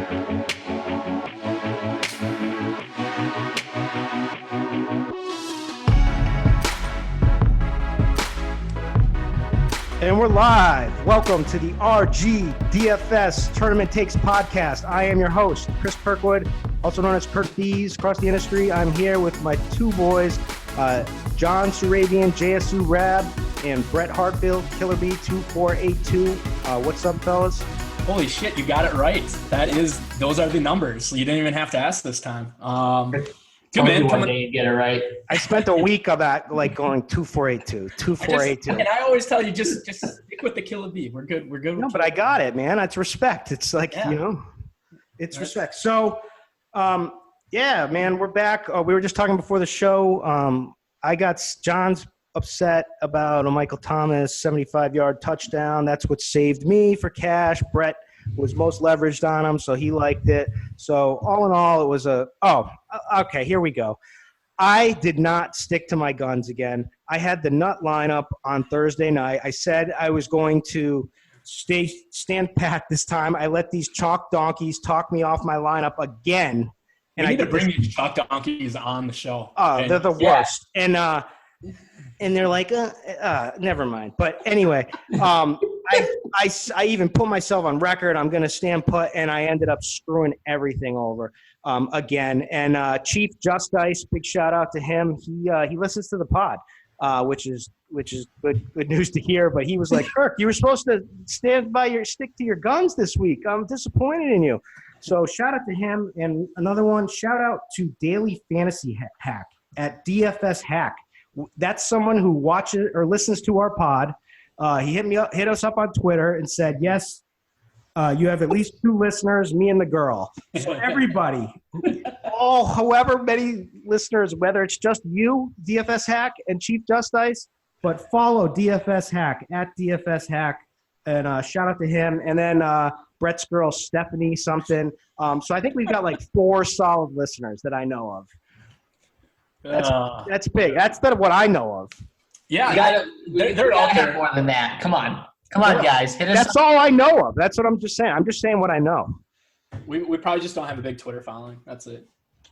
And we're live. Welcome to the RGDFS Tournament Takes podcast. I am your host, Chris Kirkwood, also known as Kirkdiese across the industry. I'm here with my two boys, John JSURab, JSURab, and Brett Hartfield, KillaB2482. What's up, fellas? Holy shit, you got it right. Those are the numbers. You didn't even have to ask this time. Good man. One day you get it right. I spent a week of that, like going 2482, 2482. And I always tell you, just stick with the KillaB. We're good. We're good. No, but I got it, man. It's respect. It's like, it's respect. So, yeah, man, we're back. We were just talking before the show. John's upset about a Michael Thomas 75-yard touchdown. That's what saved me for cash. Brett was most leveraged on him, so he liked it. So all in all, it was okay, here we go. I did not stick to my guns again. I had the nut lineup on Thursday night. I said I was going to stand pat this time. I let these chalk donkeys talk me off my lineup again. And I need to bring these chalk donkeys on the show. Oh, they're the worst. And they're like, never mind. But anyway, I even put myself on record. I'm going to stand put, and I ended up screwing everything over again. And Chief Justice, big shout out to him. He listens to the pod, which is good news to hear. But he was like, Kirk, you were supposed to stick to your guns this week. I'm disappointed in you. So shout out to him. And another one, shout out to Daily Fantasy Hack at DFS Hack. That's someone who watches or listens to our pod. He hit us up on Twitter and said, yes, you have at least 2 listeners, me and the girl. So everybody, however many listeners, whether it's just you, DFS Hack and Chief Justice, but follow DFS Hack at DFS Hack, and shout out to him. And then Brett's girl, Stephanie something. So I think we've got like 4 solid listeners that I know of. That's big. That's what I know of. Yeah, they're all there. More than that. Come on, guys. Hit us. That's all I know of. That's what I'm just saying. I'm just saying what I know. We probably just don't have a big Twitter following. That's it.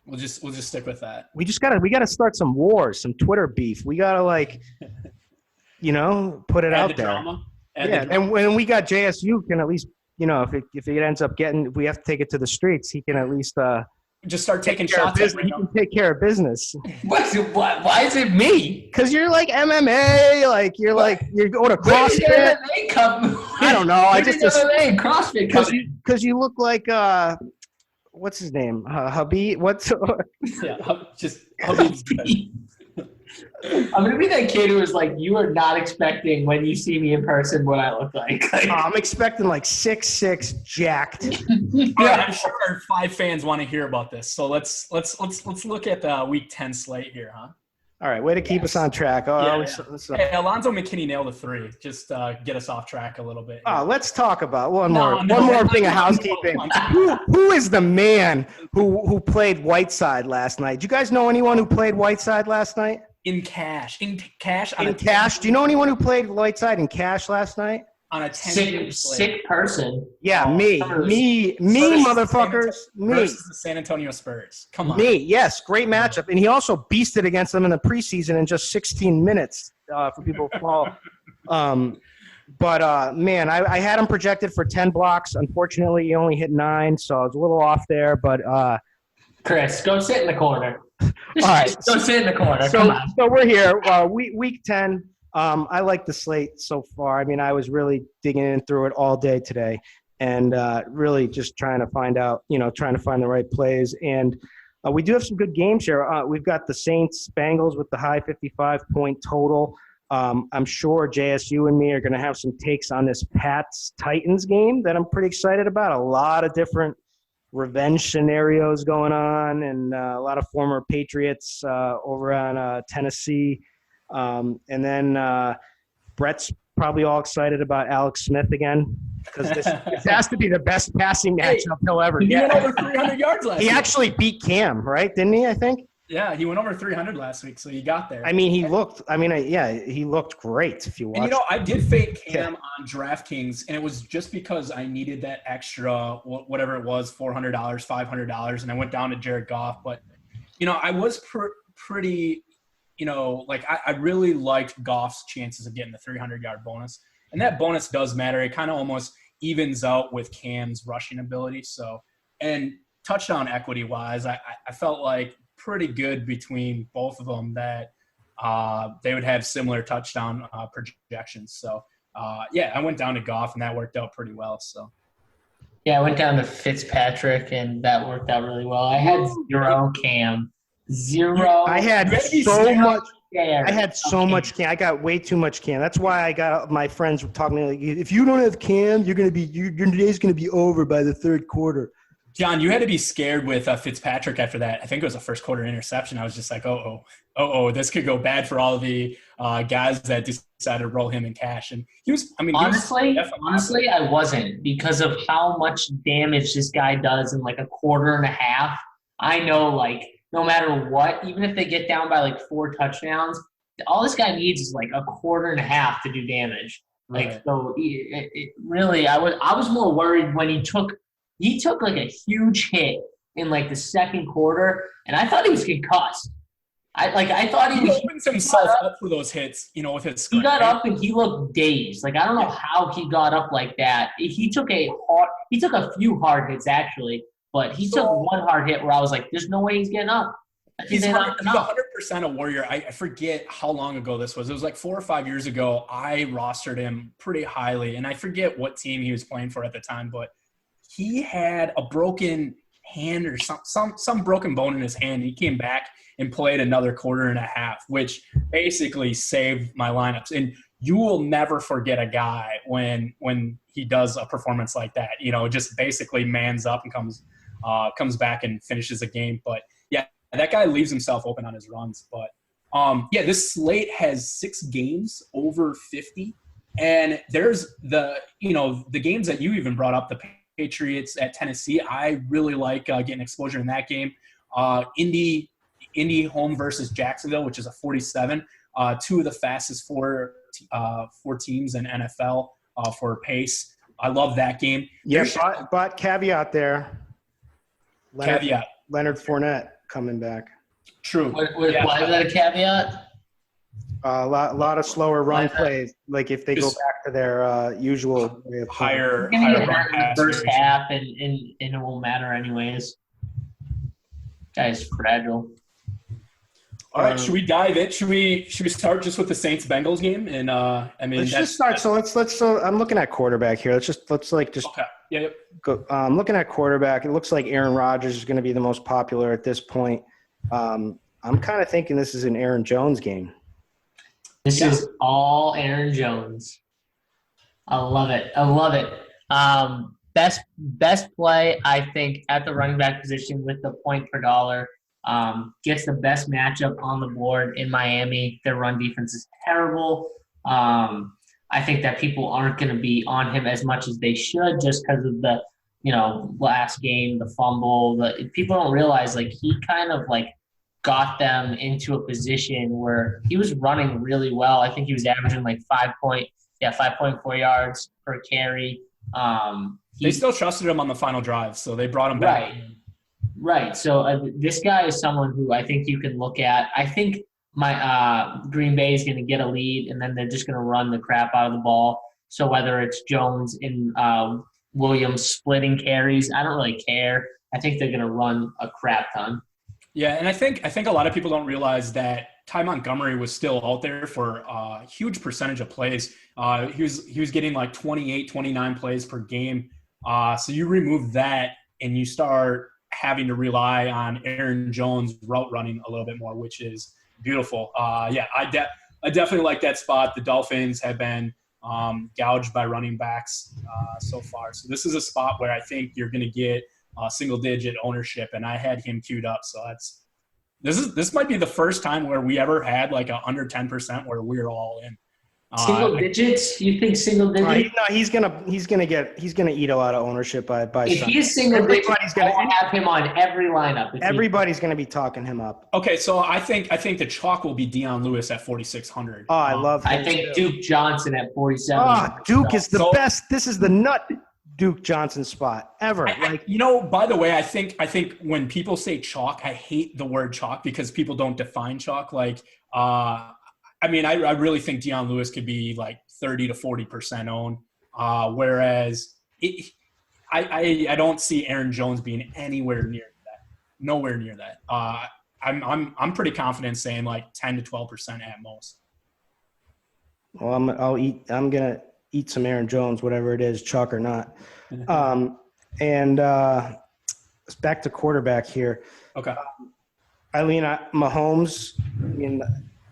We'll just stick with that. We gotta start some wars, some Twitter beef. We gotta put it out there. Drama. And when we got JSU, can at least if it ends up we have to take it to the streets. He can at least just start taking shots. He can take care of business. Why is it me? Because you're like MMA, you're going to CrossFit. I don't know. MMA CrossFit because you look like what's his name? Habib. Habib. I'm gonna be that kid who is like, you are not expecting when you see me in person what I look like. I'm expecting like 6'6", jacked. I'm sure our 5 fans want to hear about this. So let's look at the Week 10 slate here, huh? All right, way to keep us on track. Hey, Alonzo McKinney nailed a 3. Just get us off track a little bit. Let's talk about one more thing of housekeeping. Who is the man who played Whiteside last night? Do you guys know anyone who played Whiteside last night? In cash. Do you know anyone who played Whiteside in cash last night? On a 10 sick person. Yeah, me, motherfuckers. Me. Versus the San Antonio Spurs. Come on. Me, yes. Great matchup. And he also beasted against them in the preseason in just 16 minutes for people who follow. Man, I had him projected for 10 blocks. Unfortunately, he only hit 9, so I was a little off there. But Chris, go sit in the corner. All right. Go sit in the corner. So, Come on. So we're here. Week 10. I like the slate so far. I mean, I was really digging in through it all day today and really just trying to find out, trying to find the right plays. And we do have some good games here. We've got the Saints Bengals with the high 55-point total. I'm sure JSU and me are going to have some takes on this Pats Titans game that I'm pretty excited about. A lot of different revenge scenarios going on and a lot of former Patriots over on Tennessee. And then Brett's probably all excited about Alex Smith again because this has to be the best passing matchup he'll ever get. He went over 300 yards last year. He actually beat Cam, right? Didn't he, I think? Yeah, he went over 300 last week, so he got there. I mean, he looked great if you watch. And, I did fade Cam on DraftKings, and it was just because I needed that extra, whatever it was, $400, $500, and I went down to Jared Goff. But, I was pretty, I really liked Goff's chances of getting the 300-yard bonus. And that bonus does matter. It kind of almost evens out with Cam's rushing ability. So, and touchdown equity-wise, I felt like pretty good between both of them that they would have similar touchdown projections. So, I went down to Goff, and that worked out pretty well. So, yeah, I went down to Fitzpatrick, and that worked out really well. I had 0 Cam. 0. I had so much. I had so much Cam. I got way too much Cam. That's why I got my friends talking to me like, if you don't have Cam, your day's gonna be over by the third quarter. John, you had to be scared with Fitzpatrick after that. I think it was a first quarter interception. I was just like, this could go bad for all the guys that decided to roll him in cash. And he was, honestly, I wasn't, because of how much damage this guy does in like a quarter and a half. I know, like, no matter what, even if they get down by like 4 touchdowns, all this guy needs is like a quarter and a half to do damage. Right. Like, so really, I was more worried when he took like a huge hit in like the second quarter, and I thought he was concussed. I thought he opens himself up for those hits, with his screen. He got up and he looked dazed. Like, I don't know how he got up like that. He took a few hard hits actually, but he took one hard hit where I was like, there's no way he's getting up. He's 100% a Warrior. I forget how long ago this was. It was like 4 or 5 years ago. I rostered him pretty highly, and I forget what team he was playing for at the time, but he had a broken hand or some broken bone in his hand. He came back and played another quarter and a half, which basically saved my lineups. And you will never forget a guy when he does a performance like that. Just basically mans up and comes back and finishes a game. But yeah, that guy leaves himself open on his runs. But this slate has 6 games over 50, and there's the games that you even brought up, the Patriots at Tennessee. I really like getting exposure in that game. Indy home versus Jacksonville, which is a 47. 2 of the fastest four teams in NFL for pace. I love that game. Yeah, but caveat there. Leonard Fournette coming back. True. Why is that a caveat? A lot of slower run plays. Like if they go back to their usual way of higher run pass first half, and it won't matter anyways. Guy's fragile. All right, should we dive in? Should we start just with the Saints Bengals game? And let's just start. So let's. I'm looking at quarterback here. Let's okay. Yeah. Go. I'm looking at quarterback. It looks like Aaron Rodgers is going to be the most popular at this point. I'm kind of thinking this is an Aaron Jones game. This is all Aaron Jones. I love it. Best play, I think, at the running back position with the point per dollar. Gets the best matchup on the board in Miami. Their run defense is terrible. I think that people aren't going to be on him as much as they should just because of the, last game, the fumble. People don't realize, like, he kind of, like, got them into a position where he was running really well. I think he was averaging, like, 5.4 yards per carry. They still trusted him on the final drive, so they brought him back. Right. So this guy is someone who I think you can look at. I think my Green Bay is going to get a lead, and then they're just going to run the crap out of the ball. So whether it's Jones and Williams splitting carries, I don't really care. I think they're going to run a crap ton. Yeah, and I think a lot of people don't realize that Ty Montgomery was still out there for a huge percentage of plays. He was getting like 28, 29 plays per game. So you remove that and you start having to rely on Aaron Jones route running a little bit more, which is beautiful. I definitely like that spot. The Dolphins have been gouged by running backs so far. So this is a spot where I think you're going to get single-digit ownership, and I had him queued up. So this might be the first time where we ever had like a under 10% where we're all in. Single digits? You think single digits? He's gonna eat a lot of ownership by If Sunday. he is single digits, gonna I'll have him on every lineup. Everybody's gonna be talking him up. Okay, so I think the chalk will be Dion Lewis at 4,600. Oh, I love him. I think Duke Johnson at 47. Oh, Duke is the best. This is the nut Duke Johnson spot ever. By the way, I think when people say chalk, I hate the word chalk because people don't define chalk. I really think Dion Lewis could be like 30 to 40% owned, whereas I don't see Aaron Jones being anywhere near that, nowhere near that. I'm pretty confident saying like 10 to 12% at most. Well, I'm gonna eat some Aaron Jones, whatever it is, chalk or not. It's back to quarterback here. Okay. Mahomes,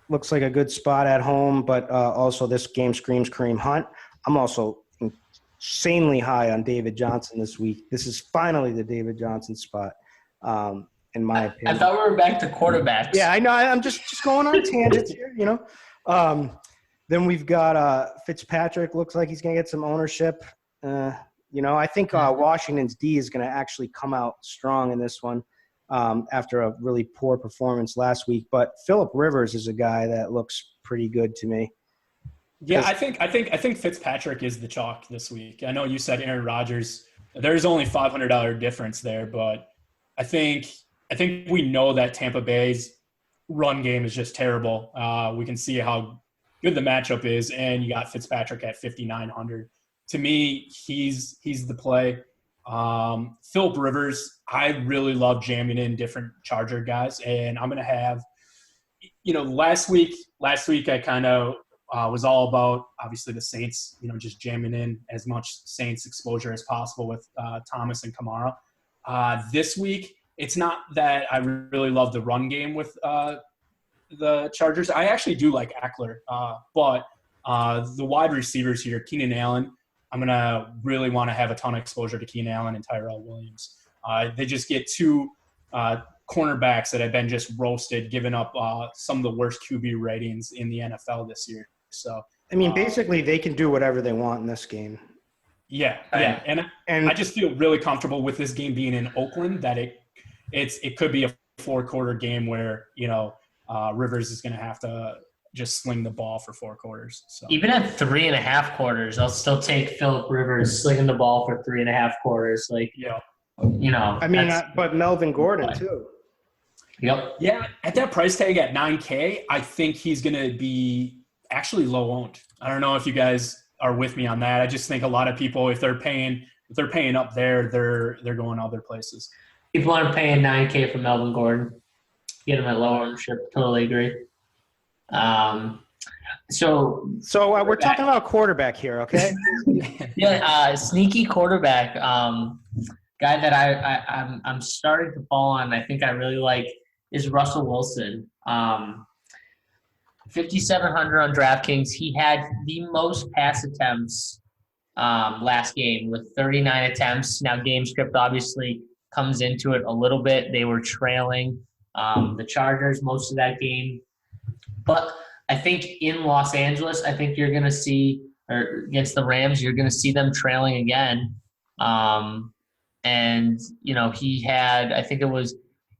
looks like a good spot at home, but also this game screams Kareem Hunt. I'm also insanely high on David Johnson this week. This is finally the David Johnson spot, in my opinion. I thought we were back to quarterbacks. Yeah, I know. I'm just going on tangents here, Then we've got Fitzpatrick. Looks like he's going to get some ownership. I think Washington's D is going to actually come out strong in this one. After a really poor performance last week, but Phillip Rivers is a guy that looks pretty good to me. Yeah, I think Fitzpatrick is the chalk this week. I know you said Aaron Rodgers. There's only $500 difference there, but I think we know that Tampa Bay's run game is just terrible. We can see how good the matchup is, and you got Fitzpatrick at 5,900. To me, he's the play. Phillip Rivers, I really love jamming in different Charger guys, and I'm gonna have, last week I kind of was all about obviously the Saints, just jamming in as much Saints exposure as possible with Thomas and Kamara. This week, it's not that I really love the run game with the Chargers. I actually do like Eckler, but the wide receivers here, Keenan Allen. I'm going to really want to have a ton of exposure to Keenan Allen and Tyrell Williams. They just get two cornerbacks that have been just roasted, giving up some of the worst QB ratings in the NFL this year. So, basically they can do whatever they want in this game. Yeah. And I just feel really comfortable with this game being in Oakland that it could be a 4-quarter game where, Rivers is going to have to just sling the ball for 4 quarters. So. Even at 3.5 quarters, I'll still take Phillip Rivers slinging the ball for 3.5 quarters. But Melvin Gordon too. Yep. Yeah, at that price tag at $9K, I think he's going to be actually low owned. I don't know if you guys are with me on that. I just think a lot of people, if they're paying up there, they're going other places. People aren't paying $9K for Melvin Gordon. Get him at low ownership. Totally agree. So we're talking about quarterback here, okay? Yeah, sneaky quarterback, guy that I'm starting to fall on. I think I really like is Russell Wilson. 5,700 on DraftKings. He had the most pass attempts last game with 39 attempts. Now game script obviously comes into it a little bit. They were trailing the Chargers most of that game, but I think in Los Angeles, I think you're going to see, or against the Rams, you're going to see them trailing again. He had, I think it was,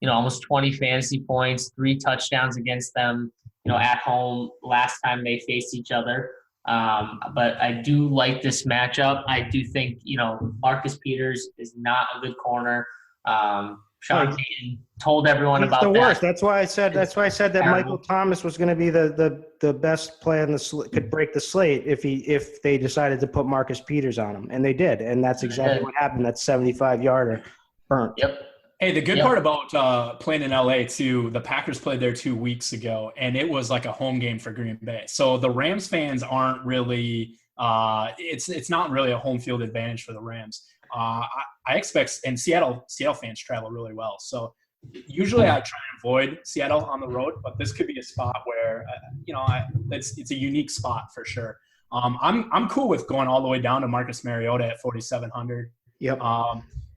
almost 20 fantasy points, 3 touchdowns against them, at home last time they faced each other. But I do like this matchup. I do think, Marcus Peters is not a good corner. Sean Payton told everyone about the that. Worst. That's why I said that Michael Thomas was going to be the best play on the could break the slate if they decided to put Marcus Peters on him, and they did, and that's exactly what happened. That 75-yarder burnt. Yep. Hey, the good part about playing in LA too, the Packers played there 2 weeks ago, and it was like a home game for Green Bay. So the Rams fans aren't really. It's not really a home field advantage for the Rams. I expect, and Seattle fans travel really well. So usually I try and avoid Seattle on the road, but this could be a spot where, it's a unique spot for sure. I'm cool with going all the way down to Marcus Mariota at 4,700. Yep.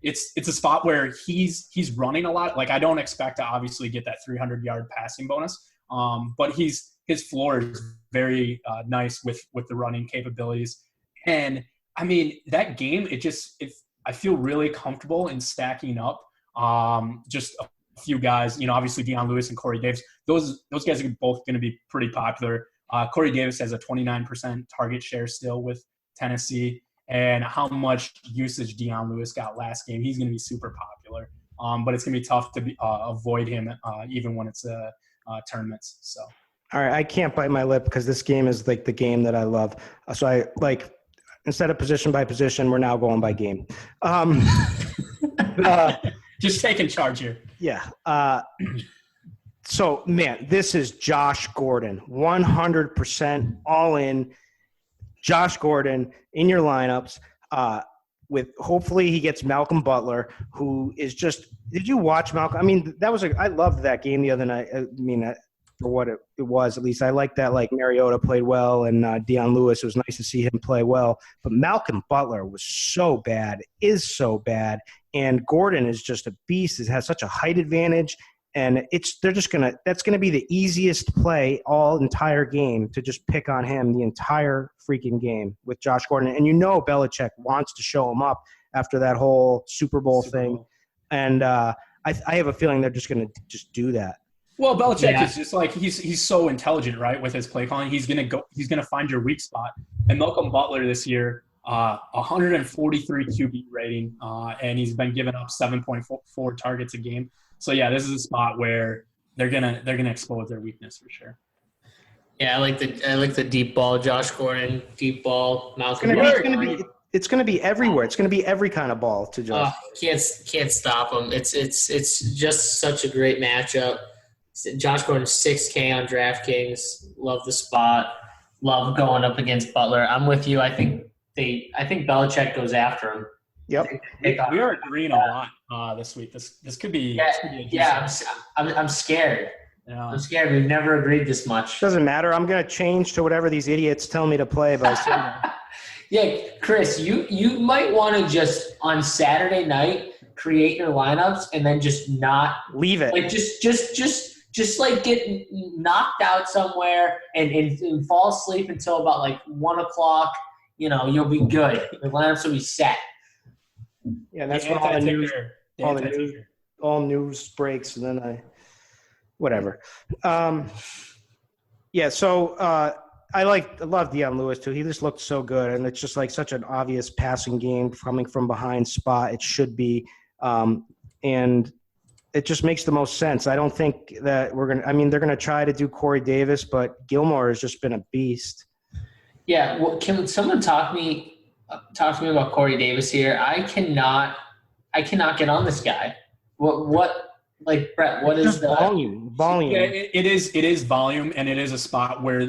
It's a spot where he's running a lot. Like I don't expect to obviously get that 300-yard passing bonus. But he's his floor is very nice with the running capabilities. And I mean, that game, I feel really comfortable in stacking up just a few guys, obviously Deion Lewis and Corey Davis. Those guys are both going to be pretty popular. Corey Davis has a 29% target share still with Tennessee, and how much usage Deion Lewis got last game, he's going to be super popular. But it's going to be tough to avoid him even when it's tournaments. So. All right, I can't bite my lip because this game is like the game that I love. So I like, instead of position by position, we're now going by game. Just taking charge here. Yeah. So, man, this is Josh Gordon, 100% all in. Josh Gordon in your lineups. With hopefully he gets Malcolm Butler, who is just. Did you watch Malcolm? I mean, I loved that game the other night. I mean, for what it was, at least I like that. Like Mariota played well, and Deion Lewis. It was nice to see him play well. But Malcolm Butler was so bad, is so bad, and Gordon is just a beast. It has such a height advantage, and that's gonna be the easiest play all entire game to just pick on him the entire freaking game with Josh Gordon. And Belichick wants to show him up after that whole Super Bowl thing, and I have a feeling they're just gonna just do that. Well, Belichick is just like he's so intelligent, right? With his play calling, he's gonna find your weak spot. And Malcolm Butler this year, 143 QB rating, and he's been giving up 7.4 targets a game. So yeah, this is a spot where they're gonna exploit their weakness for sure. Yeah, I like the deep ball, Josh Gordon, deep ball, Malcolm. It's gonna be everywhere. It's gonna be every kind of ball to Josh. Can't stop him. It's just such a great matchup. Josh Gordon, 6K on DraftKings. Love the spot. Love going up against Butler. I'm with you. I think Belichick goes after him. Yep. We are agreeing a lot this week. This could be. I'm scared. Yeah. I'm scared. We've never agreed this much. Doesn't matter. I'm gonna change to whatever these idiots tell me to play by sitting there. Yeah, Chris, you might want to just on Saturday night create your lineups and then just not leave it. Like just like get knocked out somewhere and fall asleep until about like 1 o'clock. You'll be good. The lineups will be set. Yeah, that's when all news breaks, and then whatever. Yeah, so I love Deion Lewis too. He just looked so good, and it's just like such an obvious passing game coming from behind spot. It should be, and it just makes the most sense. I don't think that they're gonna try to do Corey Davis, but Gilmore has just been a beast. Yeah, well, can someone talk to me about Corey Davis here? I cannot get on this guy. What like Brett? What is the volume? Yeah, it is volume, and it is a spot where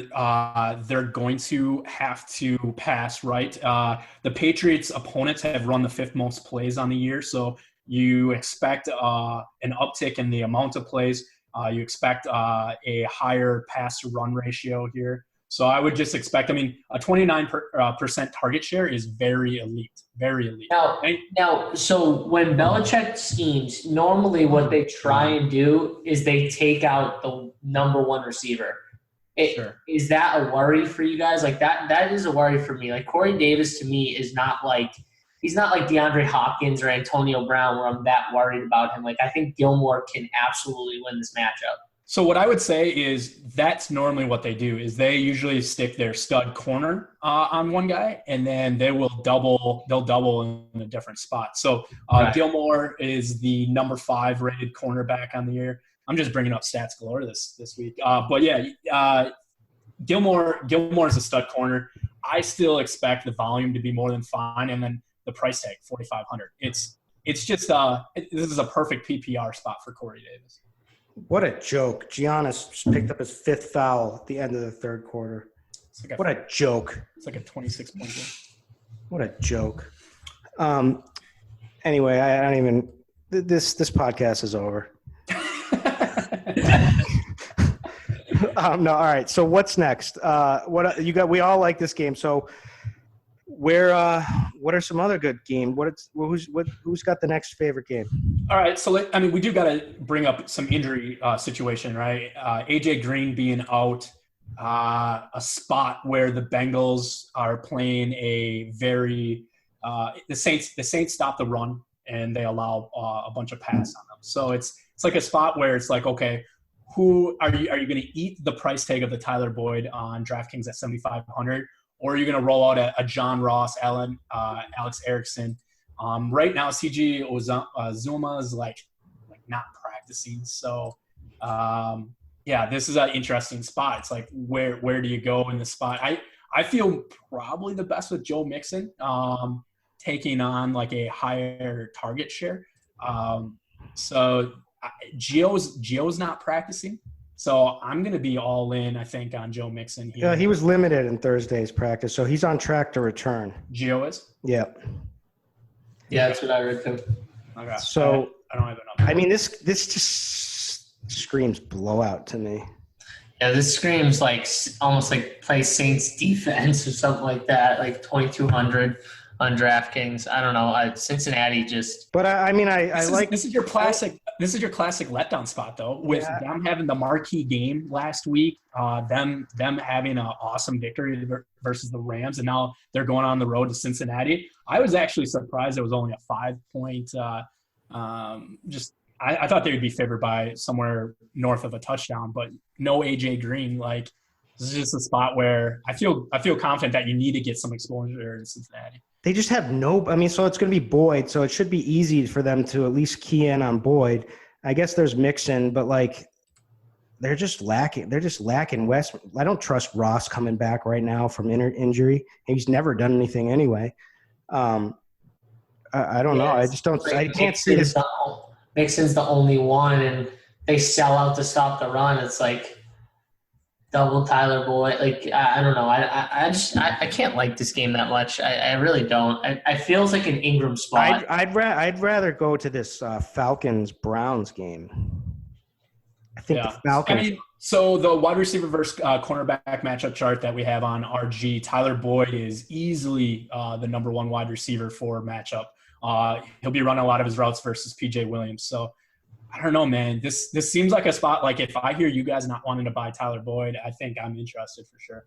they're going to have to pass. Right, the Patriots' opponents have run the 5th most plays on the year, so you expect an uptick in the amount of plays. You expect a higher pass-to-run ratio here. So I would just expect, a 29% target share is very elite, very elite. Now, so when Belichick schemes, normally what they try and do is they take out the number 1 receiver. Sure. Is that a worry for you guys? Like that is a worry for me. Like Corey Davis to me is not like – he's not like DeAndre Hopkins or Antonio Brown where I'm that worried about him. Like I think Gilmore can absolutely win this matchup. So what I would say is that's normally what they do is they usually stick their stud corner on one guy, and then they'll double in a different spot. So Right. Gilmore is the number 5 rated cornerback on the year. I'm just bringing up stats galore this week. But yeah, Gilmore is a stud corner. I still expect the volume to be more than fine, and then the price tag, $4,500. It's just this is a perfect PPR spot for Corey Davis. What a joke. Giannis picked up his 5th foul at the end of the 3rd quarter. What a joke. It's like a 26-point game. What a joke. Anyway, I don't even – this podcast is over. No, all right. So what's next? What you got? We all like this game. So what are some other good games? Who's got the next favorite game? All right, so we do got to bring up some injury situation, right? AJ Green being out, a spot where the Bengals are playing a very the Saints stop the run and they allow a bunch of pass on them. So it's like a spot where it's like, okay, who are you going to eat the price tag of the Tyler Boyd on DraftKings at 7,500, or are you going to roll out a John Ross, Alex Erickson? Right now, CG Zuma is like not practicing, so this is an interesting spot. It's like where do you go in the spot? I feel probably the best with Joe Mixon taking on like a higher target share. So Gio's not practicing, so I'm going to be all in, I think, on Joe Mixon here. Yeah, he was limited in Thursday's practice, so he's on track to return. Gio is? Yep. Yeah, that's what I read too. Okay. So I don't have enough. I mean, this just screams blowout to me. Yeah, this screams like almost like play Saints defense or something like that, like 2,200 on DraftKings. I don't know. Cincinnati just. But I mean, this is your classic letdown spot though, with them having the marquee game last week, them having an awesome victory versus the Rams, and now they're going on the road to Cincinnati. I was actually surprised it was only a 5-point. I thought they would be favored by somewhere north of a touchdown, but no AJ Green. Like, this is just a spot where I feel confident that you need to get some exposure in Cincinnati. They just have so it's going to be Boyd, so it should be easy for them to at least key in on Boyd. I guess there's Mixon, but like they're just lacking. They're just lacking West. I don't trust Ross coming back right now from injury. He's never done anything anyway. I don't know. I just don't. I can't see this. Mixon's the only one, and they sell out to stop the run. It's like double Tyler Boyd. Like, I don't know. I can't like this game that much. I really don't. I feels like an Ingram spot. I'd rather go to this Falcons-Browns game. I think the Falcons. I mean, so the wide receiver versus cornerback matchup chart that we have on RG, Tyler Boyd is easily the number one wide receiver for matchup. He'll be running a lot of his routes versus PJ Williams. So I don't know, man. This seems like a spot. Like, if I hear you guys not wanting to buy Tyler Boyd, I think I'm interested for sure.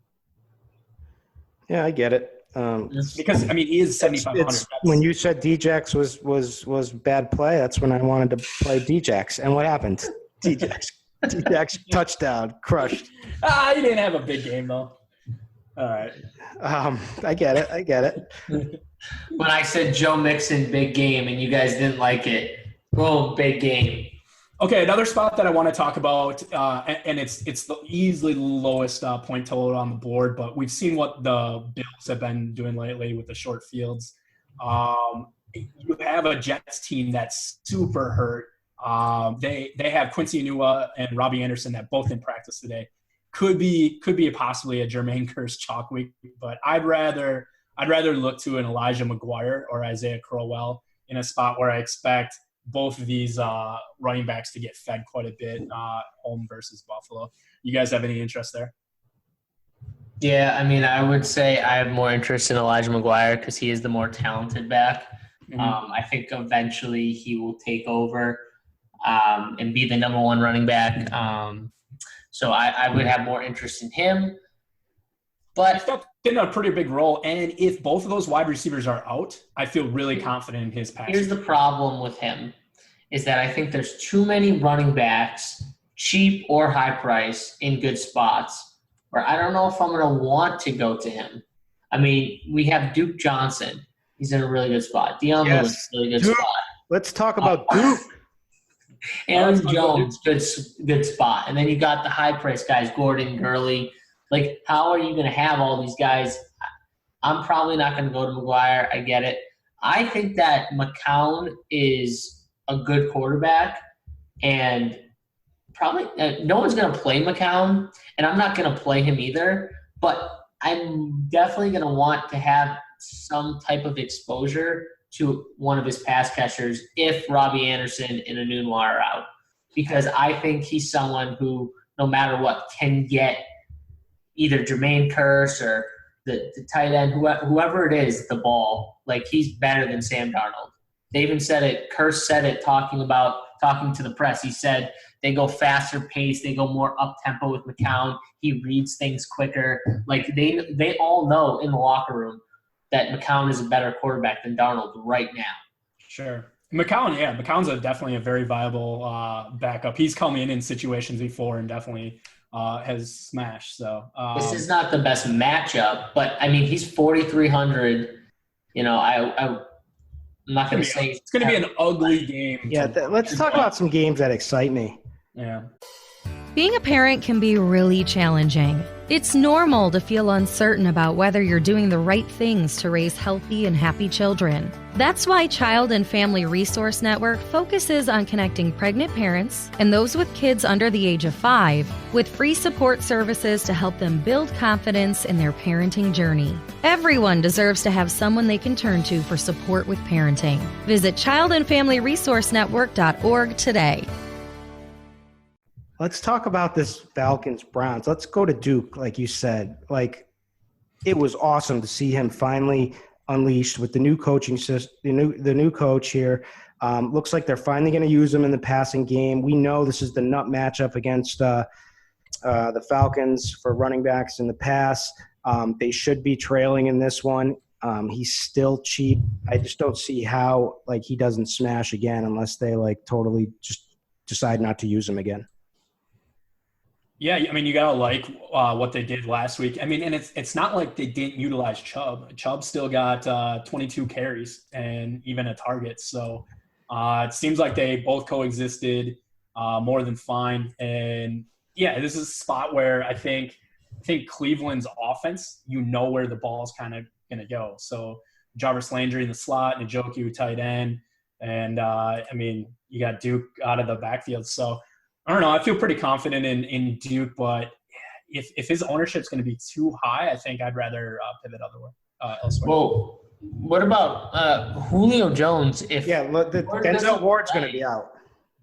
Yeah, I get it. Because I mean, he is 7,500. When you said Djax was bad play, that's when I wanted to play Djax. And what happened? Djax touchdown, crushed. He didn't have a big game though. All right. I get it. When I said Joe Mixon, big game, and you guys didn't like it, boom, big game. Okay, another spot that I want to talk about, and it's the easily lowest point total on the board, but we've seen what the Bills have been doing lately with the short fields. You have a Jets team that's super hurt. They have Quincy Enunwa and Robbie Anderson that both in practice today. Could be possibly a Jermaine Kearse chalk week, but I'd rather look to an Elijah McGuire or Isaiah Crowell in a spot where I expect both of these running backs to get fed quite a bit, home versus Buffalo. You guys have any interest there? Yeah, I mean, I would say I have more interest in Elijah McGuire because he is the more talented back. Mm-hmm. I think eventually he will take over and be the number one running back. So I would have more interest in him. But he's in a pretty big role, and if both of those wide receivers are out, I feel really confident in his pass. Here's the problem with him, is that I think there's too many running backs, cheap or high price, in good spots, where I don't know if I'm going to want to go to him. I mean, we have Duke Johnson. He's in a really good spot. Deion Lewis, really good spot. Let's talk about Duke. Aaron Jones, good spot. And then you got the high price guys, Gordon, Gurley. Like, how are you going to have all these guys? I'm probably not going to go to McGuire. I get it. I think that McCown is a good quarterback, and probably no one's going to play McCown, and I'm not going to play him either. But I'm definitely going to want to have some type of exposure to one of his pass catchers if Robbie Anderson and Enunwa are out, because I think he's someone who, no matter what, can get either Jermaine Kearse or the tight end, whoever it is, the ball. Like, he's better than Sam Darnold. They even said it, Kearse said it, talking about talking to the press. He said they go faster pace, they go more up tempo with McCown. He reads things quicker. Like they all know in the locker room that McCown is a better quarterback than Darnold right now. Sure. McCown's definitely a very viable backup. He's come in situations before and definitely has smashed. So this is not the best matchup, but I mean he's 4,300. You know, I'm not going to say it's going to be an ugly game. Yeah, let's talk about some games that excite me. Yeah. Being a parent can be really challenging. It's normal to feel uncertain about whether you're doing the right things to raise healthy and happy children. That's why Child and Family Resource Network focuses on connecting pregnant parents and those with kids under the age of 5 with free support services to help them build confidence in their parenting journey. Everyone deserves to have someone they can turn to for support with parenting. Visit childandfamilyresourcenetwork.org today. Let's talk about this Falcons-Browns. Let's go to Duke, like you said. Like, it was awesome to see him finally unleashed with the new coaching system, the new coach here. Looks like they're finally going to use him in the passing game. We know this is the nut matchup against the Falcons for running backs in the pass. They should be trailing in this one. He's still cheap. I just don't see how, like, he doesn't smash again unless they, like, totally just decide not to use him again. Yeah, I mean, you gotta like what they did last week. I mean, and it's not like they didn't utilize Chubb. Chubb still got 22 carries and even a target. So it seems like they both coexisted more than fine. And yeah, this is a spot where I think Cleveland's offense, you know where the ball's kind of gonna go. So Jarvis Landry in the slot, Njoku tight end, and I mean, you got Duke out of the backfield. So I don't know. I feel pretty confident in Duke, but if his ownership is going to be too high, I think I'd rather pivot elsewhere. Well, what about Julio Jones? Denzel Ward's going to be out.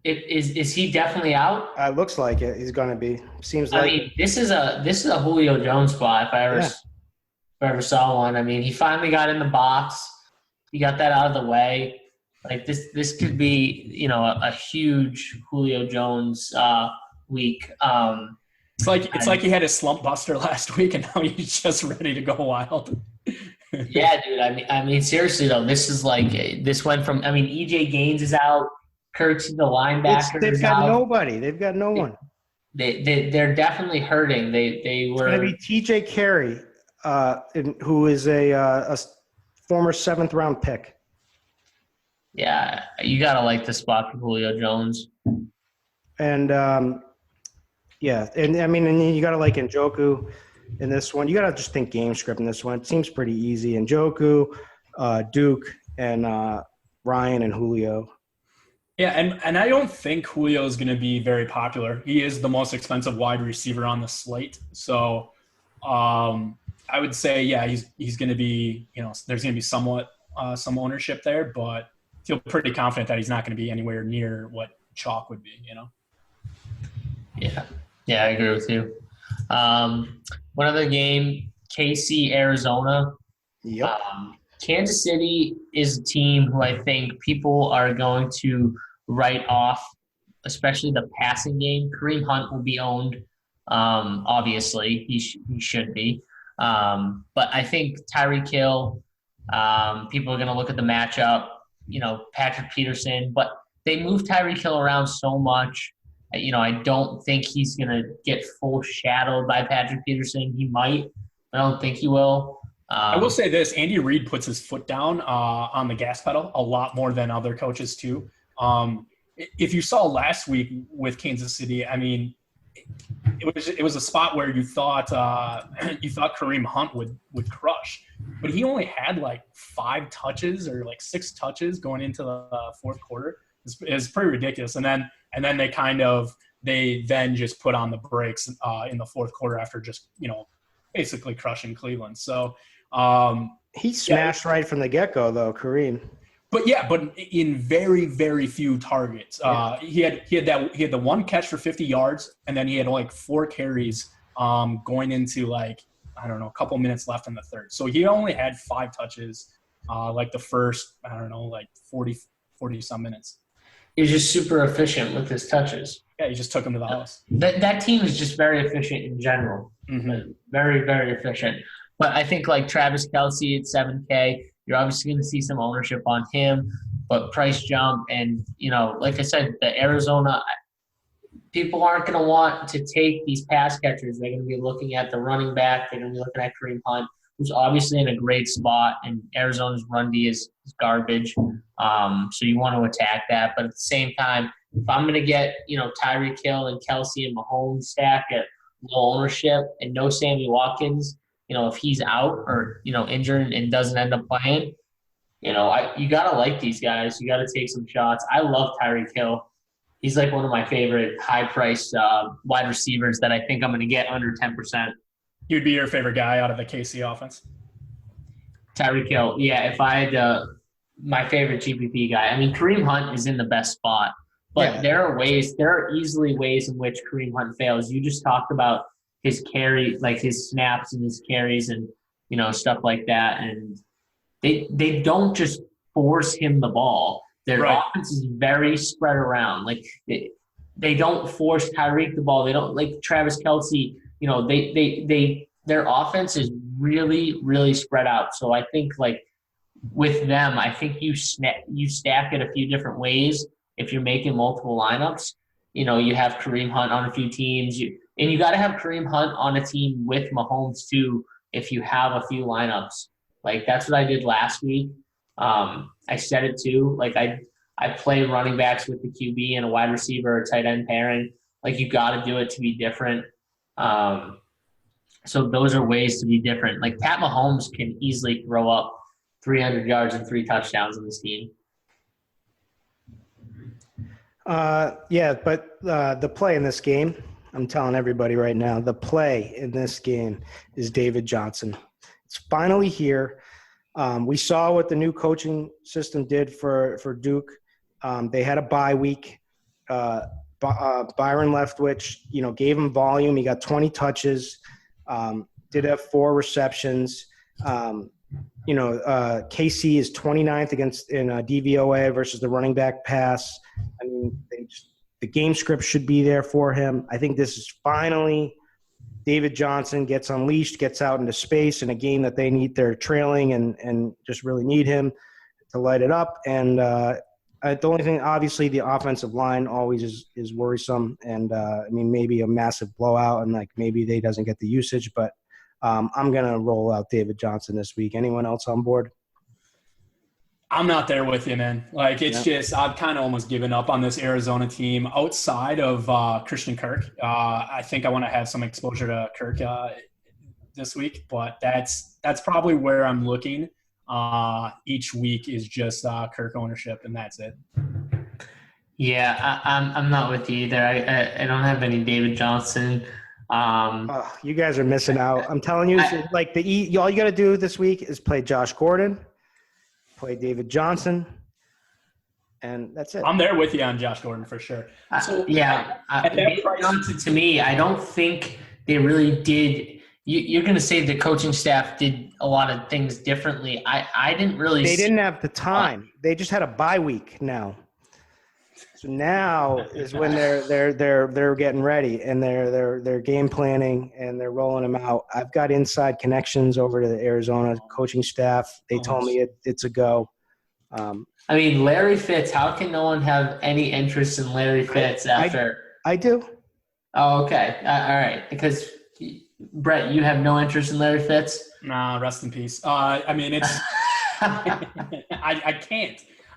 Is he definitely out? Looks like it. He's going to be. Seems I like. mean, this is a Julio Jones spot. If I ever saw one. I mean, he finally got in the box. He got that out of the way. Like this could be, you know, a huge Julio Jones week. It's like he had a slump buster last week, and now he's just ready to go wild. Yeah, dude. I mean, seriously though, this went from. I mean, EJ Gaines is out. Kirkdiese, the linebacker, they've got out. nobody. They've got no one. They're definitely hurting. They were. It's going to be T.J. Carey, who is a former 7th round pick. Yeah, you gotta like the spot for Julio Jones. And yeah, and I mean, and you gotta like Njoku in this one. You gotta just think game script in this one. It seems pretty easy. Njoku, Duke, and Ryan and Julio. Yeah, and I don't think Julio is going to be very popular. He is the most expensive wide receiver on the slate. So I would say, yeah, he's going to be, you know, there's going to be somewhat some ownership there, but feel pretty confident that he's not going to be anywhere near what chalk would be, you know? Yeah, I agree with you. One other game, KC, Arizona. Yep. Kansas City is a team who I think people are going to write off, especially the passing game. Kareem Hunt will be owned, obviously. He should be. But I think Tyreek Hill, people are going to look at the matchup. You know, Patrick Peterson, but they move Tyreek Hill around so much. You know, I don't think he's going to get full shadowed by Patrick Peterson. He might. I don't think he will. I will say this. Andy Reid puts his foot down on the gas pedal a lot more than other coaches too. If you saw last week with Kansas City, I mean, it was a spot where you thought Kareem Hunt would crush. But he only had like 5 touches or like 6 touches going into the fourth quarter. It's pretty ridiculous. And then they just put on the brakes in the fourth quarter after just, you know, basically crushing Cleveland. So he smashed right from the get-go though, Kareem. But in very, very few targets. He had the one catch for 50 yards, and then he had like 4 carries going into like, I don't know, a couple minutes left in the third. So he only had 5 touches like the first, I don't know, like 40 some minutes. is just super efficient with his touches. Yeah, he just took him to the house. That team is just very efficient in general. Mm-hmm. Very, very efficient. But I think like Travis Kelce at $7K, you're obviously going to see some ownership on him, but price jump. And, like I said, the Arizona – people aren't going to want to take these pass catchers. They're going to be looking at the running back. They're going to be looking at Kareem Hunt, who's obviously in a great spot, and Arizona's run D is garbage. So you want to attack that. But at the same time, if I'm going to get, Tyreek Hill and Kelce and Mahomes stack at low ownership and no Sammy Watkins, if he's out or, injured and doesn't end up playing, you got to like these guys. You got to take some shots. I love Tyreek Hill. He's like one of my favorite high-priced wide receivers that I think I'm going to get under 10%. You'd be your favorite guy out of the KC offense? Tyreek Hill. Yeah, if I had my favorite GPP guy. I mean, Kareem Hunt is in the best spot. But there are easily ways in which Kareem Hunt fails. You just talked about his carry, like his snaps and his carries and, stuff like that. And they don't just force him the ball. Their offense is very spread around. Like they don't force Tyreek the ball. They don't like Travis Kelce. Their offense is really, really spread out. So I think like with them, I think you stack it a few different ways. If you're making multiple lineups, you have Kareem Hunt on a few teams. You got to have Kareem Hunt on a team with Mahomes too. If you have a few lineups, like that's what I did last week. I said it too. Like I play running backs with the QB and a wide receiver or tight end pairing. Like you got to do it to be different. So those are ways to be different. Like Pat Mahomes can easily throw up 300 yards and 3 touchdowns on this team. But the play in this game, I'm telling everybody right now, the play in this game is David Johnson. It's finally here. We saw what the new coaching system did for Duke. They had a bye week. Byron Leftwich, gave him volume. He got 20 touches, did have 4 receptions. KC is 29th in DVOA versus the running back pass. I mean, the game script should be there for him. I think this is finally David Johnson gets unleashed, gets out into space in a game that they need. They're trailing and just really need him to light it up. And the only thing, obviously, the offensive line always is worrisome. And, maybe a massive blowout and, maybe they doesn't get the usage. But I'm going to roll out David Johnson this week. Anyone else on board? I'm not there with you, man. Just I've kind of almost given up on this Arizona team outside of Christian Kirk. I think I want to have some exposure to Kirk this week, but that's probably where I'm looking each week is just Kirk ownership, and that's it. Yeah, I'm not with you either. I don't have any David Johnson. You guys are missing out. I'm telling you, all you got to do this week is play Josh Gordon, play David Johnson, and that's it. I'm there with you on Josh Gordon for sure. David Johnson, to me, I don't think they really did. You're going to say the coaching staff did a lot of things differently. I didn't really. They didn't have the time. They just had a bye week now. So now is when they're getting ready and they're game planning and they're rolling them out. I've got inside connections over to the Arizona coaching staff. They told me it's a go. Larry Fitz. How can no one have any interest in Larry Fitz after? I do. Oh, okay. All right. Because Brett, you have no interest in Larry Fitz? Nah, rest in peace. It's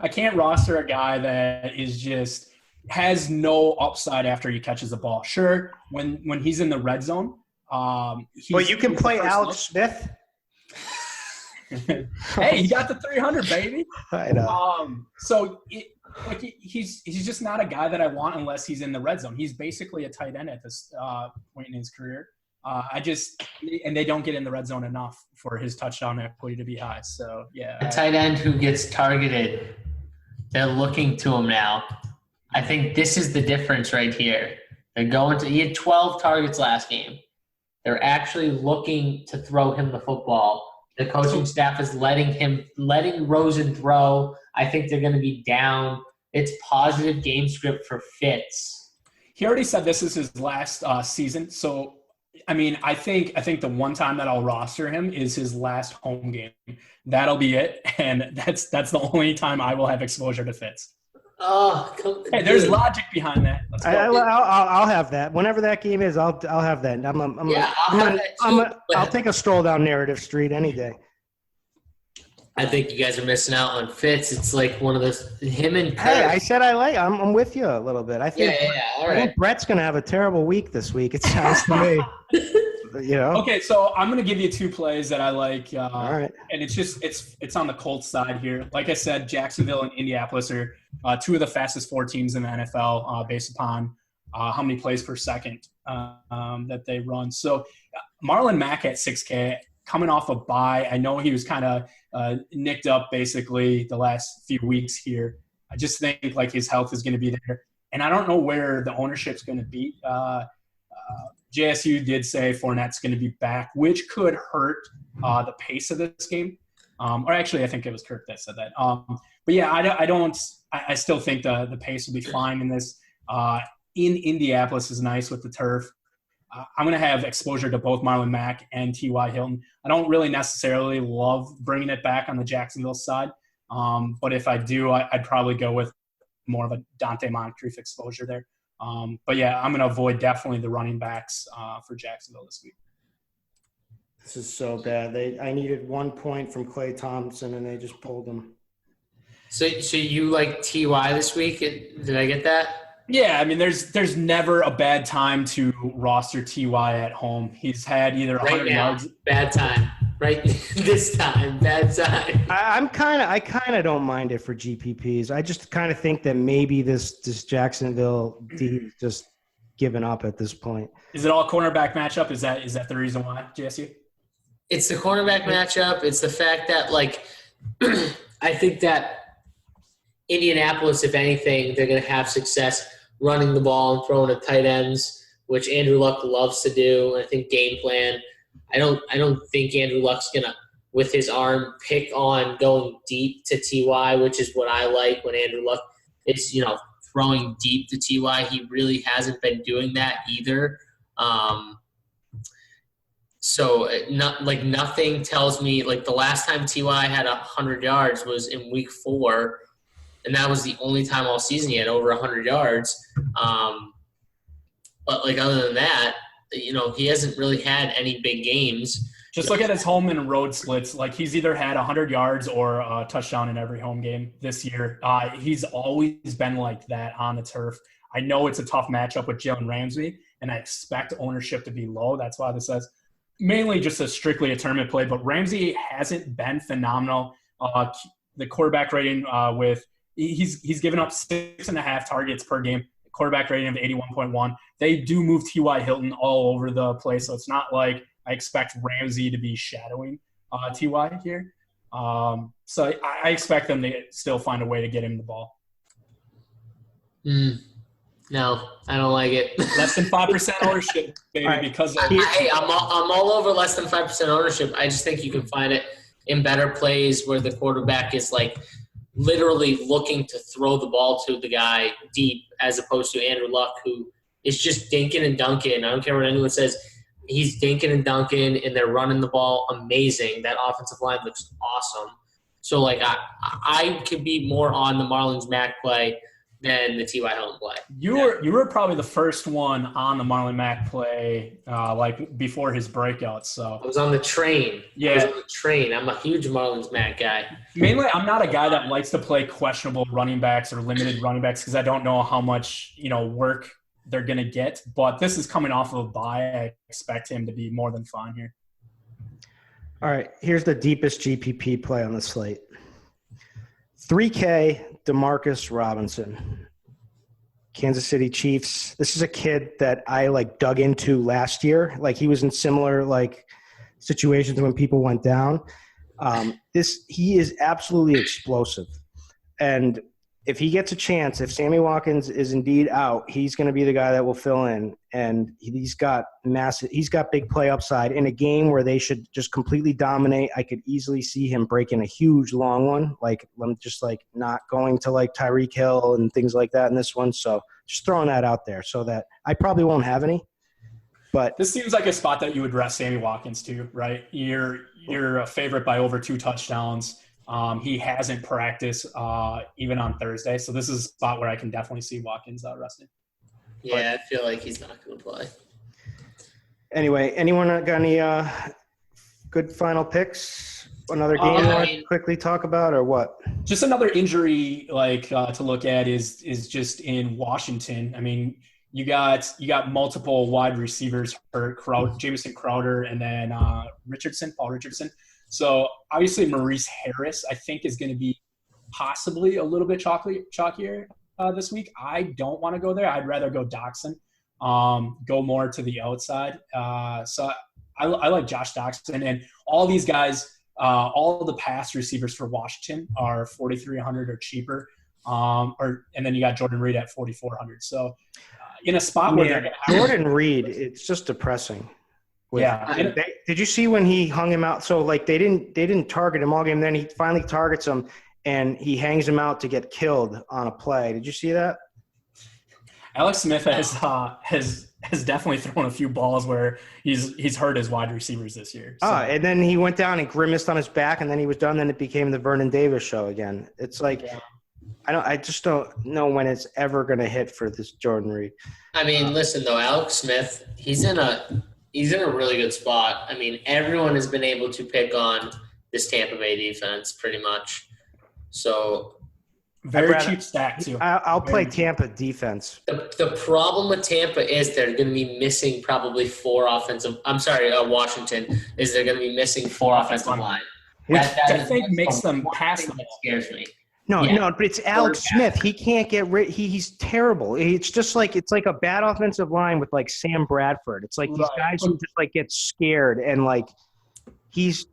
I can't roster a guy that is just has no upside after he catches the ball. Sure, when he's in the red zone. Well, you can play Alex Smith. Hey, he got the 300, baby. I know. He's just not a guy that I want unless he's in the red zone. He's basically a tight end at this point in his career. And they don't get in the red zone enough for his touchdown equity to be high. So yeah, a tight end who gets targeted, they're looking to him now. I think this is the difference right here. He had 12 targets last game. They're actually looking to throw him the football. The coaching staff is letting Rosen throw. I think they're going to be down It's positive game script for Fitz. He already said this is his last season. So, I mean, I think the one time that I'll roster him is his last home game. That'll be it, and that's the only time I will have exposure to Fitz. Oh, hey, there's logic behind that. Let's go. I'll have that. Whenever that game is, I'll have that. I'll take a stroll down Narrative Street any day. I think you guys are missing out on Fitz. It's like one of those him and Kirk. Hey, I said I'm with you a little bit. I think All right. I think Brett's gonna have a terrible week this week. It sounds to me. Okay, so I'm gonna give you two plays that I like. All right. And it's on the Colts side here. Like I said, Jacksonville and Indianapolis are two of the fastest 4 teams in the NFL based upon how many plays per second that they run. So Marlon Mack at 6K, coming off a bye. I know he was kind of nicked up basically the last few weeks here. I just think like his health is going to be there. And I don't know where the ownership's going to be. JSU did say Fournette's going to be back, which could hurt the pace of this game. Or actually, I think it was Kirk that said that. But yeah, I still think the pace will be fine in this. In Indianapolis is nice with the turf. I'm going to have exposure to both Marlon Mack and T.Y. Hilton. I don't really necessarily love bringing it back on the Jacksonville side. But if I do, I'd probably go with more of a Dante Moncrief exposure there. But yeah, I'm going to avoid definitely the running backs for Jacksonville this week. This is so bad. I needed 1 point from Klay Thompson, and they just pulled him. So you like T.Y. this week? Did I get that? Yeah, I mean, there's never a bad time to roster T.Y. at home. He's had either 100 yards. Bad time. Right this time, bad time. I kind of don't mind it for GPPs. I just kind of think that maybe this Jacksonville D is just given up at this point. Is it all cornerback matchup? Is that the reason why, JSU? It's the cornerback matchup. It's the fact that, like, I think that Indianapolis, if anything, they're going to have success running the ball and throwing at tight ends, which Andrew Luck loves to do. I think game plan. I don't think Andrew Luck's going to, with his arm, pick on going deep to T.Y., which is what I like when Andrew Luck is, throwing deep to T.Y. He really hasn't been doing that either. So nothing tells me, like, the last time T.Y. had 100 yards was in week 4, and that was the only time all season he had over 100 yards. But, like, other than that, he hasn't really had any big games. Just look at his home and road splits. Like, he's either had 100 yards or a touchdown in every home game this year. He's always been like that on the turf. I know it's a tough matchup with Jalen Ramsey, and I expect ownership to be low. That's why this says mainly just strictly a tournament play. But Ramsey hasn't been phenomenal. The quarterback rating he's given up 6.5 targets per game. Quarterback rating of 81.1. They do move T.Y. Hilton all over the place, so it's not like I expect Ramsey to be shadowing T.Y. here. So I expect them to still find a way to get him the ball. No, I don't like it. Less than 5% ownership, baby, right. Because of I'm all over less than 5% ownership. I just think you can find it in better plays where the quarterback is, like, literally looking to throw the ball to the guy deep, as opposed to Andrew Luck, who is just dinking and dunking. I don't care what anyone says. He's dinking and dunking, and they're running the ball amazing. That offensive line looks awesome. So, like, I could be more on the Marlins Mack play than the T.Y. Hilton play. You were probably the first one on the Marlon Mack play, like, before his breakout. So I was on the train. Yeah, I was on the train. I'm a huge Marlins Mack guy. Mainly, I'm not a guy that likes to play questionable running backs or limited running backs because I don't know how much work they're going to get. But this is coming off of a bye. I expect him to be more than fine here. All right, here's the deepest GPP play on the slate. 3K, Demarcus Robinson, Kansas City Chiefs. This is a kid that I, like, dug into last year. Like, he was in similar, like, situations when people went down. He is absolutely explosive. And if he gets a chance, if Sammy Watkins is indeed out, he's going to be the guy that will fill in. And he's got big play upside in a game where they should just completely dominate. I could easily see him breaking a huge long one, like just like not going to like Tyreek Hill and things like that in this one. So just throwing that out there so that I probably won't have any. But this seems like a spot that you would rest Sammy Watkins to, right? You're a favorite by over 2 touchdowns. He hasn't practiced even on Thursday, so this is a spot where I can definitely see Watkins resting. Yeah, I feel like he's not going to play. Anyway, anyone got any good final picks? Another game you want to quickly talk about, or what? Just another injury to look at is just in Washington. I mean, you got multiple wide receivers hurt, Jamison Crowder, and then Paul Richardson. So obviously Maurice Harris, I think, is going to be possibly a little bit chalkier this week. I don't want to go there. I'd rather go Doxson, go more to the outside. So I like Josh Doxson. And all these guys, all the pass receivers for Washington are 4,300 or cheaper. And then you got Jordan Reed at 4,400. So in a spot where they're going to have Jordan Reed, it's just depressing. Yeah. Did you see when he hung him out? So like they didn't target him all game. Then he finally targets him and he hangs him out to get killed on a play. Did you see that? Alex Smith has definitely thrown a few balls where he's hurt his wide receivers this year. So. And then he went down and grimaced on his back, and then he was done. Then it became the Vernon Davis show again. It's like I just don't know when it's ever going to hit for this Jordan Reed. I mean, listen though, Alex Smith, he's in a really good spot. I mean, everyone has been able to pick on this Tampa Bay defense pretty much. So very cheap stack too. I'll play Tampa defense. The problem with Tampa is they're going to be missing probably Washington is they're going to be missing 4 offensive line. That I think makes them pass them. That scares me. No, but it's Alex Smith. He can't get rid. He's terrible. It's just like a bad offensive line with like Sam Bradford. It's like these guys who just like get scared and like he's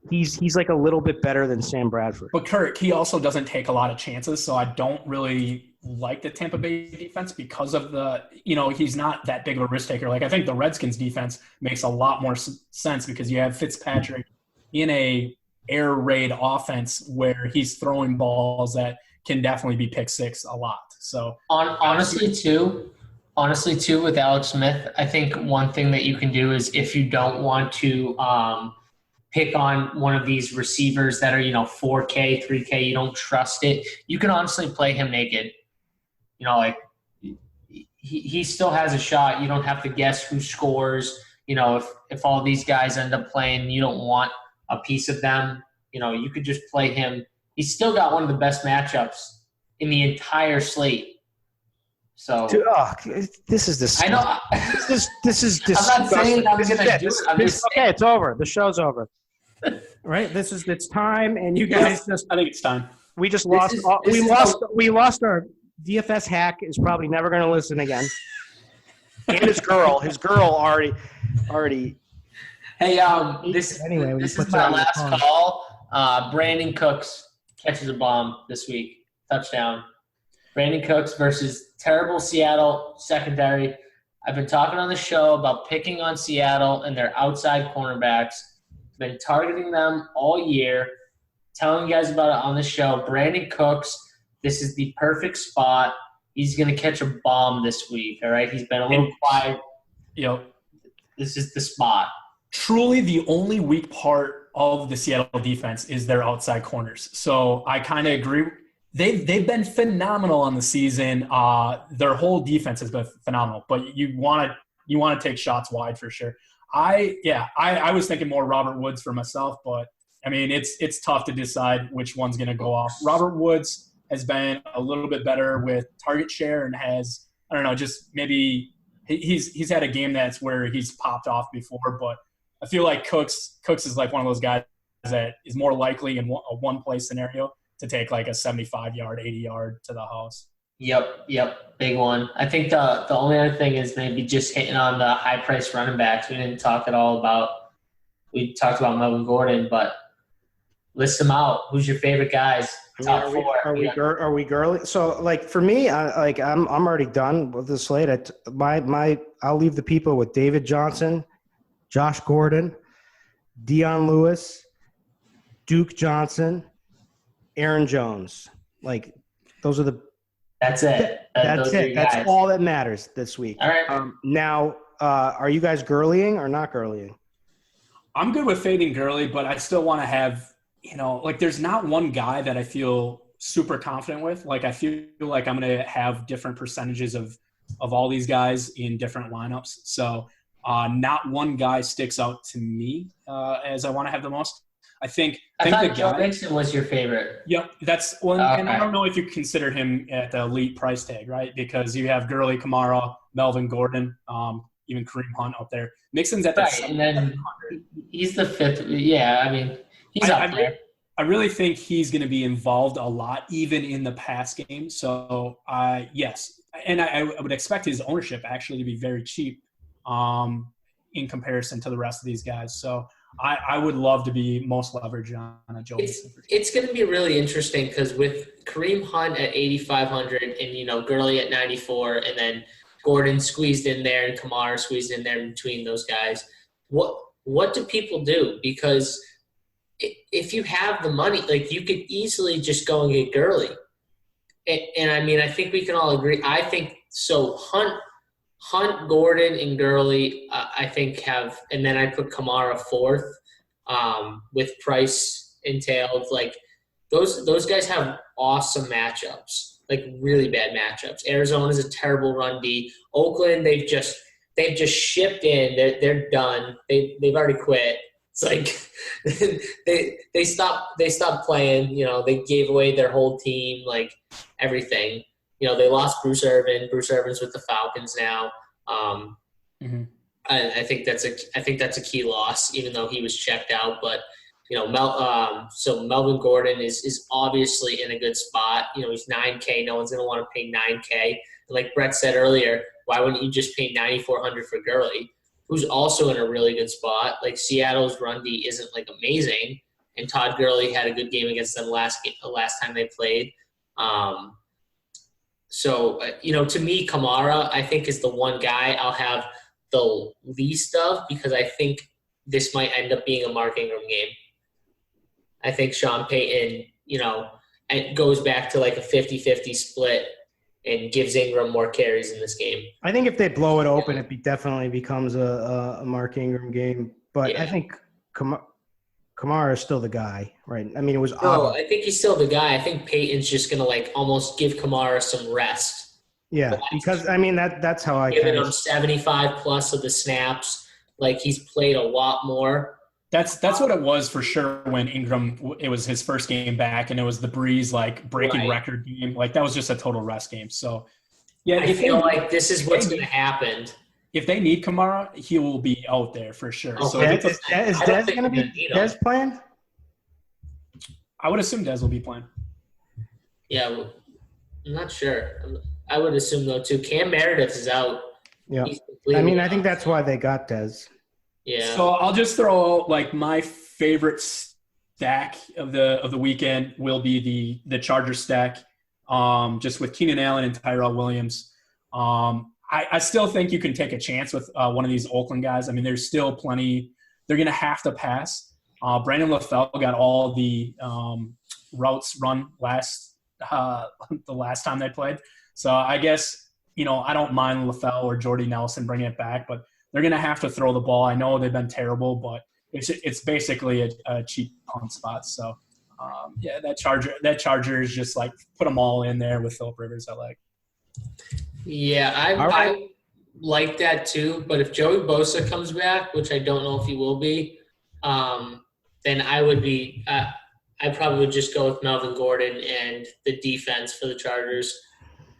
like a little bit better than Sam Bradford. But Kirk, he also doesn't take a lot of chances, so I don't really like the Tampa Bay defense because of he's not that big of a risk taker. Like I think the Redskins defense makes a lot more sense because you have Fitzpatrick in a air raid offense where he's throwing balls that can definitely be pick six a lot. So honestly too, with Alex Smith, I think one thing that you can do is if you don't want to pick on one of these receivers that are 4K, 3K, you don't trust it, you can honestly play him naked. He still has a shot. You don't have to guess who scores. If all these guys end up playing, you don't want a piece of them. You could just play him. He's still got one of the best matchups in the entire slate. So this is disgusting. I know. This is disgusting. I'm not saying I'm going to do it. I'm just saying. Okay, it's over. The show's over. Right? It's time, and you guys I think it's time. We just lost. We lost our DFS hack. Is probably never going to listen again. And his girl already. Hey, this is my last call. Brandon Cooks catches a bomb this week. Touchdown. Brandon Cooks versus terrible Seattle secondary. I've been talking on the show about picking on Seattle and their outside cornerbacks. Been targeting them all year. Telling you guys about it on the show. Brandon Cooks, this is the perfect spot. He's going to catch a bomb this week, all right? He's been a little quiet. This is the spot. Truly the only weak part of the Seattle defense is their outside corners. So I kind of agree. They've been phenomenal on the season. Their whole defense has been phenomenal, but you want to take shots wide for sure. I was thinking more Robert Woods for myself, but I mean, it's tough to decide which one's going to go off. Robert Woods has been a little bit better with target share and has, I don't know, just maybe he's had a game that's where he's popped off before, but I feel like Cooks is like one of those guys that is more likely in a one-play scenario to take like a 75-yard, 80-yard to the house. Yep, big one. I think the only other thing is maybe just hitting on the high-priced running backs. We didn't talk at all about – we talked about Melvin Gordon, but List them out. Who's your favorite guys? Top are four. Are we girly? So, like, for me, I'm already done with the slate. I'll leave the people with David Johnson, Josh Gordon, Dion Lewis, Duke Johnson, Aaron Jones. Like, those are the. That's it. That's it. That's all that matters this week. All right. Now, are you guys girlying or not girlying? I'm good with fading Gurley, but I still want to have, there's not one guy that I feel super confident with. Like, I feel like I'm going to have different percentages of all these guys in different lineups. So not one guy sticks out to me as I want to have the most. I thought Joe Mixon was your favorite. Yep, that's one. Okay. And I don't know if you consider him at the elite price tag, right? Because you have Gurley, Kamara, Melvin Gordon, even Kareem Hunt up there. Mixon's at the right, and then he's the fifth. Yeah, I mean, he's up there. I really think he's going to be involved a lot, even in the pass game. So, yes. And I would expect his ownership actually to be very cheap in comparison to the rest of these guys. So, I would love to be most leveraged on a Joe Mixon. It's going to be really interesting because with Kareem Hunt at 8,500 and, Gurley at 94 and then Gordon squeezed in there and Kamara squeezed in there between those guys, what do people do? Because if you have the money, like, you could easily just go and get Gurley. And I mean, I think we can all agree. I think so. Hunt, Gordon, and Gurley, I think have, and then I put Kamara fourth with Price entailed. Like, those guys have awesome matchups, like really bad matchups. Arizona's a terrible run D. Oakland, they've just shipped in. They're done. They've already quit. It's like they stopped playing. They gave away their whole team, like everything. They lost Bruce Irvin. Bruce Irvin's with the Falcons now. I think that's a key loss, even though he was checked out. But so Melvin Gordon is obviously in a good spot. He's $9K. No one's going to want to pay $9K. Like Brett said earlier, why wouldn't you just pay $9,400 for Gurley, who's also in a really good spot? Like, Seattle's run D isn't like amazing, and Todd Gurley had a good game against them last time they played. So, to me, Kamara, I think, is the one guy I'll have the least of because I think this might end up being a Mark Ingram game. I think Sean Payton, it goes back to like a 50-50 split and gives Ingram more carries in this game. I think if they blow it open, it definitely becomes a Mark Ingram game. But yeah. I think Kamara is still the guy, right? I mean, it was obvious. I think he's still the guy. I think Peyton's just going to almost give Kamara some rest. Yeah, because I mean that's how I giving him 75 plus of the snaps. Like, he's played a lot more. That's what it was for sure when Ingram. It was his first game back, and it was the Breeze breaking record game. Like, that was just a total rest game. So yeah, I feel like this is what's going to happen. If they need Kamara, he will be out there for sure. So is Dez going to be Dez playing? I would assume Dez will be playing. Yeah, I'm not sure. I would assume though too. Cam Meredith is out. Yeah, I mean, I think that's why they got Dez. Yeah. So I'll just throw my favorite stack of the weekend will be the Chargers stack, just with Keenan Allen and Tyrell Williams. I still think you can take a chance with one of these Oakland guys. I mean, there's still plenty. They're going to have to pass. Brandon LaFell got all the routes run the last time they played. So I guess, I don't mind LaFell or Jordy Nelson bringing it back, but they're going to have to throw the ball. I know they've been terrible, but it's basically a cheap punt spot. So, that Charger is just put them all in there with Phillip Rivers. I like. Yeah, I like that too. But if Joey Bosa comes back, which I don't know if he will be, then I would be I probably would just go with Melvin Gordon and the defense for the Chargers.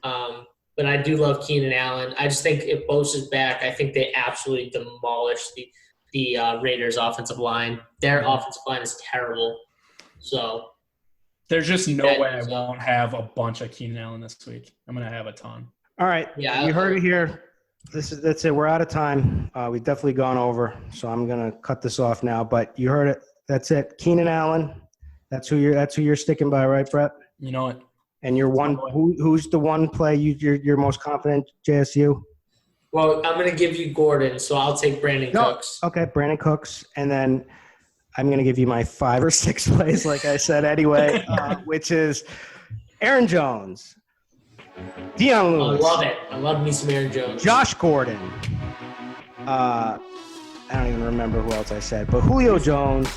But I do love Keenan Allen. I just think if Bosa's back, I think they absolutely demolish the Raiders' offensive line. Their offensive line is terrible. So there's just no way I won't have a bunch of Keenan Allen this week. I'm going to have a ton. All right. Yeah, you heard it here. That's it. We're out of time. We've definitely gone over, so I'm going to cut this off now. But you heard it. That's it. Keenan Allen, That's who you're sticking by, right, Brett? You know what? And you're one. Who's the one play you're most confident? JSU. Well, I'm going to give you Gordon, so I'll take Brandon Cooks. Okay, Brandon Cooks, and then I'm going to give you my 5 or 6 plays, like I said anyway, which is Aaron Jones, Deion Lewis. I love it. I love me some Aaron Jones. Josh Gordon. I don't even remember who else I said, but Julio Jones.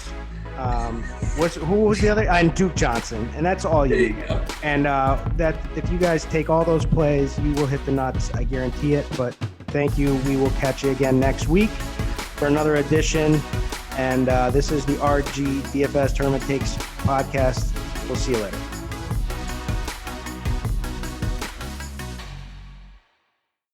Who was the other? And Duke Johnson, and that's all you need. And that if you guys take all those plays, you will hit the nuts. I guarantee it. But thank you. We will catch you again next week for another edition. And this is the RG DFS Tournament Takes podcast. We'll see you later.